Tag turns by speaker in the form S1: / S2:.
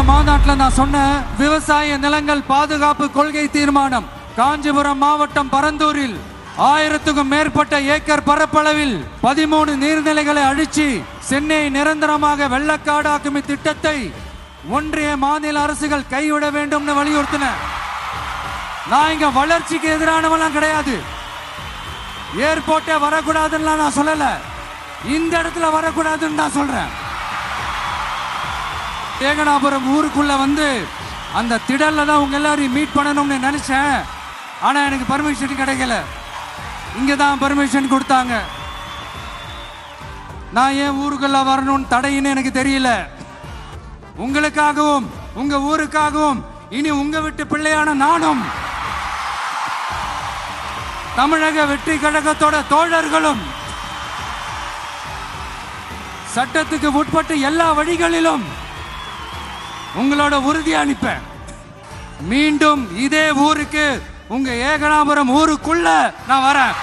S1: மாநாட்டில் நான் சொன்ன விவசாய நிலங்கள் பாதுகாப்பு கொள்கை தீர்மானம் காஞ்சிபுரம் மாவட்டம் பரந்தூரில் 1000க்கும் மேற்பட்ட ஏக்கர் பரப்பளவில் 13 நீர்நிலைகளை அழிச்சு சென்னையை நிரந்தரமாக வெள்ளக்காடாக்கும் இத்திட்டத்தை ஒன்றிய மாநில அரசுகள் கைவிட வேண்டும் வலியுறுத்தின. நான் இங்க வளர்ச்சிக்கு எதிரானவெல்லாம் கிடையாது. ஏர்போர்ட்டே வரக்கூடாதுன்னு நான் சொல்லல, இந்த இடத்துல வரக்கூடாதுன்னு நான் சொல்றேன். ஏகனாபுரம் ஊருக்குள்ள வந்து அந்த திடல்ல தான் உங்க எல்லாரையும் மீட் பண்ணணும்னு நினைச்சேன். ஆனா எனக்கு பர்மிஷன் கிடைக்கல. இங்க தான் பர்மிஷன் கொடுத்தாங்க. நான் ஏன் ஊருக்குள்ள வரணும்னு தடையின்னு எனக்கு தெரியல. உங்களுக்காகவும் உங்க ஊருக்காகவும் இனி உங்க வீட்டு பிள்ளையான நானும் தமிழக வெற்றி கழகத்தோட தோழர்களும் சட்டத்துக்கு உட்பட்டு எல்லா வழிகளிலும் உங்களோட உறுதி அளிப்பேன். மீண்டும் இதே ஊருக்கு உங்க ஏகனாபுரம் ஊருக்குள்ள நான் வரேன்.